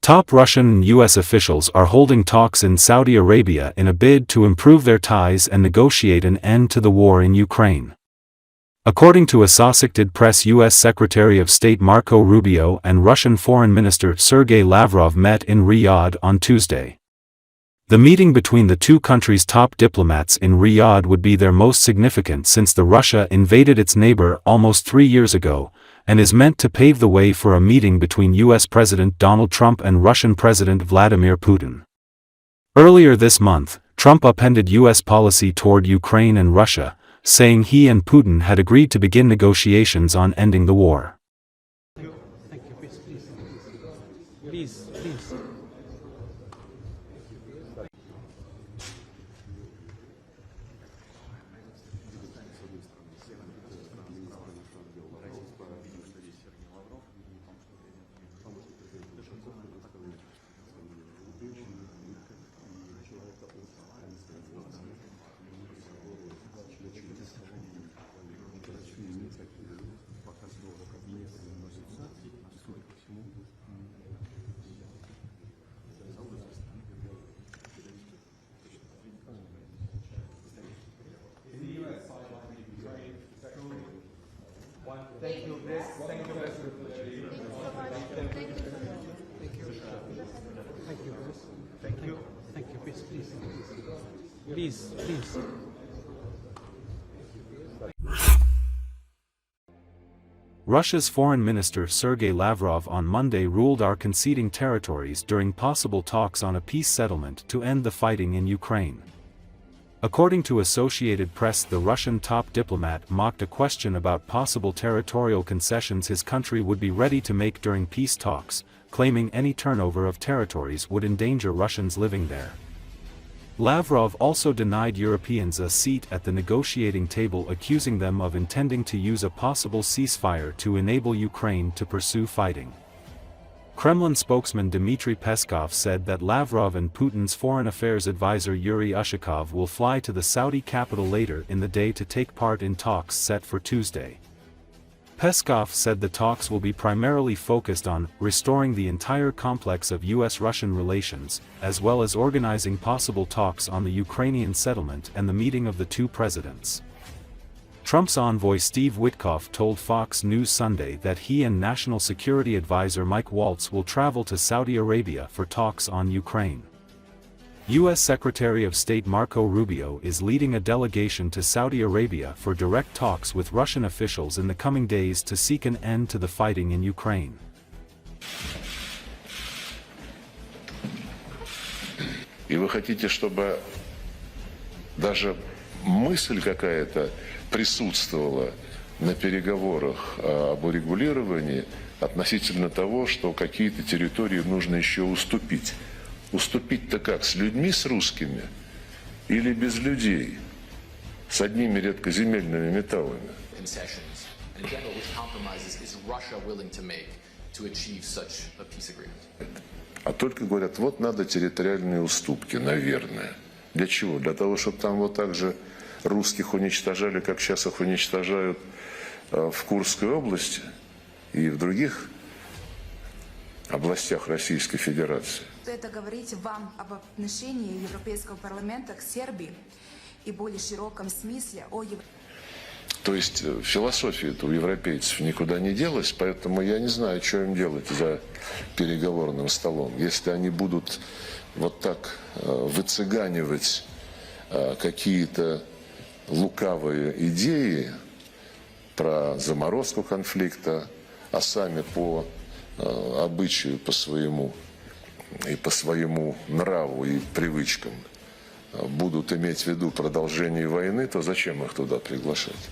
Top Russian and U.S. officials are holding talks in Saudi Arabia in a bid to improve their ties and negotiate an end to the war in Ukraine. According to Assosicted Press U.S. Secretary of State Marco Rubio and Russian Foreign Minister Sergey Lavrov met in Riyadh on Tuesday. The meeting between the two countries' top diplomats in Riyadh would be their most significant since Russia invaded its neighbor almost 3 years ago, and is meant to pave the way for a meeting between U.S. President Donald Trump and Russian President Vladimir Putin. Earlier this month, Trump upended U.S. policy toward Ukraine and Russia, saying he and Putin had agreed to begin negotiations on ending the war. Thank you. Please. Thank you. Please. Russia's Foreign Minister Sergey Lavrov on Monday ruled are conceding territories during possible talks on a peace settlement to end the fighting in Ukraine. According to Associated Press, the Russian top diplomat mocked a question about possible territorial concessions his country would be ready to make during peace talks, claiming any turnover of territories would endanger Russians living there. Lavrov also denied Europeans a seat at the negotiating table, accusing them of intending to use a possible ceasefire to enable Ukraine to pursue fighting. Kremlin spokesman Dmitry Peskov said that Lavrov and Putin's foreign affairs advisor Yuri Ushakov will fly to the Saudi capital later in the day to take part in talks set for Tuesday. Peskov said the talks will be primarily focused on restoring the entire complex of U.S.-Russian relations, as well as organizing possible talks on the Ukrainian settlement and the meeting of the two presidents. Trump's envoy Steve Witkoff told Fox News Sunday that he and National Security Advisor Mike Waltz will travel to Saudi Arabia for talks on Ukraine. U.S. Secretary of State Marco Rubio is leading a delegation to Saudi Arabia for direct talks with Russian officials in the coming days to seek an end to the fighting in Ukraine. И вы хотите, чтобы даже мысль какая-то присутствовала на переговорах об урегулировании относительно того, что какие-то территории нужно еще уступить. Уступить-то как? С людьми, с русскими? Или без людей? С одними редкоземельными металлами? А только говорят, вот надо территориальные уступки, наверное. Для чего? Для того, чтобы там вот так же русских уничтожали, как сейчас их уничтожают в Курской области и в других областях Российской Федерации. Это говорить вам об отношении Европейского парламента к Сербии и более широком смысле о То есть философия-то у европейцев никуда не делась, поэтому я не знаю, что им делать за переговорным столом. Если они будут вот так выцыганивать какие-то лукавые идеи про заморозку конфликта, а сами по обычаю, по своему нраву и привычкам будут иметь в виду продолжение войны, то зачем их туда приглашать?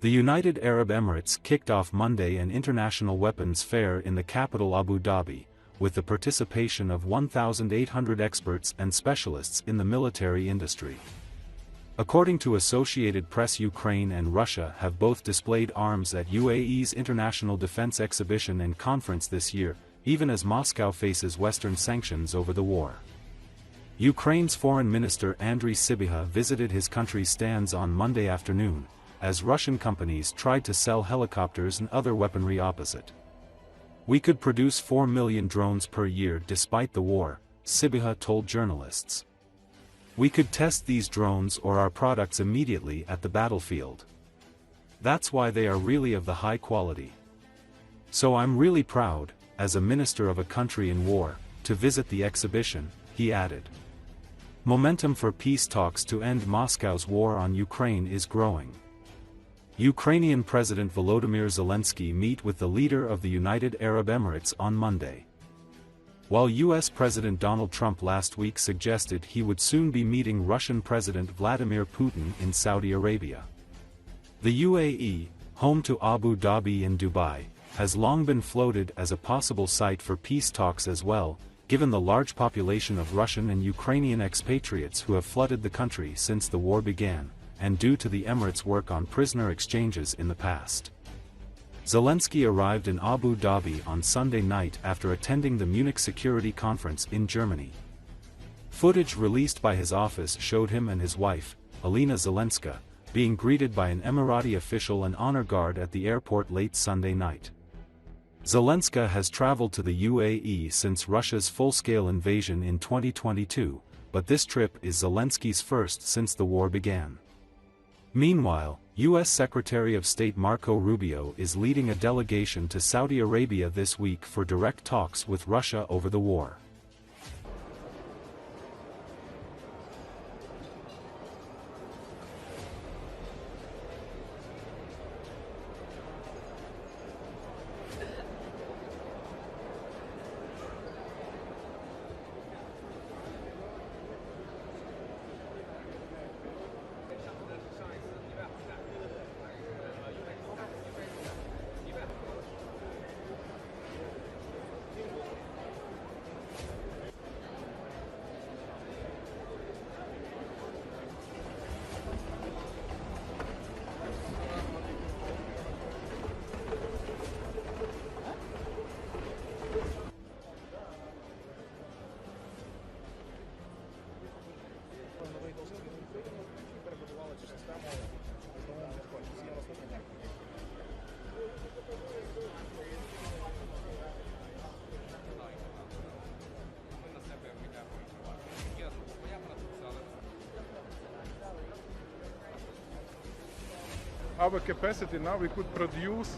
The United Arab Emirates kicked off Monday an international weapons fair in the capital Abu Dhabi, with the participation of 1,800 experts and specialists in the military industry. According to Associated Press, Ukraine and Russia have both displayed arms at UAE's International Defense Exhibition and Conference this year, even as Moscow faces Western sanctions over the war. Ukraine's Foreign Minister Andriy Sybiha visited his country's stands on Monday afternoon, as Russian companies tried to sell helicopters and other weaponry opposite. "We could produce 4 million drones per year despite the war," Sybiha told journalists. "We could test these drones or our products immediately at the battlefield. That's why they are really of the high quality. So I'm really proud, as a minister of a country in war, to visit the exhibition," he added. Momentum for peace talks to end Moscow's war on Ukraine is growing. Ukrainian President Volodymyr Zelensky meet with the leader of the United Arab Emirates on Monday. While U.S. President Donald Trump last week suggested he would soon be meeting Russian President Vladimir Putin in Saudi Arabia. The UAE, home to Abu Dhabi and Dubai, has long been floated as a possible site for peace talks as well, given the large population of Russian and Ukrainian expatriates who have flooded the country since the war began, and due to the Emirates' work on prisoner exchanges in the past. Zelensky arrived in Abu Dhabi on Sunday night after attending the Munich Security Conference in Germany. Footage released by his office showed him and his wife, Alina Zelenska, being greeted by an Emirati official and honor guard at the airport late Sunday night. Zelenska has traveled to the UAE since Russia's full-scale invasion in 2022, but this trip is Zelensky's first since the war began. Meanwhile, U.S. Secretary of State Marco Rubio is leading a delegation to Saudi Arabia this week for direct talks with Russia over the war. Our capacity now, we could produce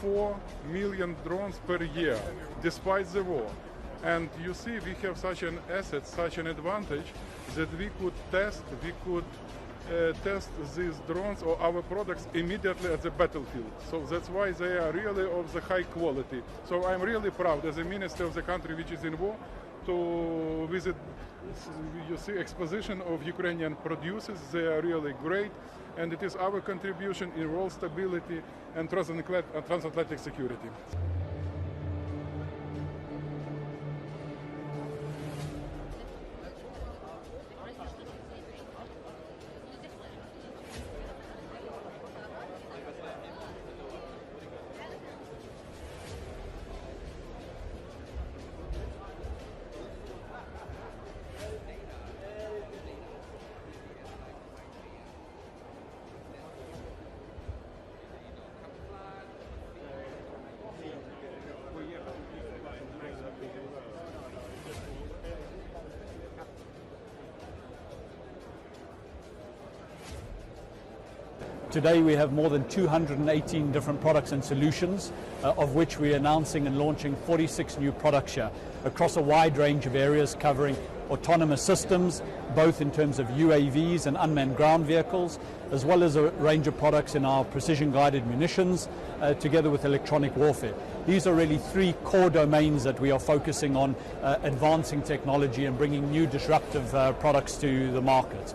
4 million drones per year, despite the war. And you see, we have such an asset, such an advantage, that we could test these drones or our products immediately at the battlefield. So that's why they are really of the high quality. So I'm really proud, as a minister of the country which is in war, to visit, you see, exposition of Ukrainian producers. They are really great, and it is our contribution in world stability and transatlantic security. Today we have more than 218 different products and solutions, of which we are announcing and launching 46 new products here across a wide range of areas covering autonomous systems, both in terms of UAVs and unmanned ground vehicles, as well as a range of products in our precision-guided munitions, together with electronic warfare. These are really three core domains that we are focusing on advancing technology and bringing new disruptive products to the market.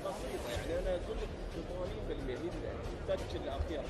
بسيطه يعني انا اقول لك 80% هي التاتش الاخير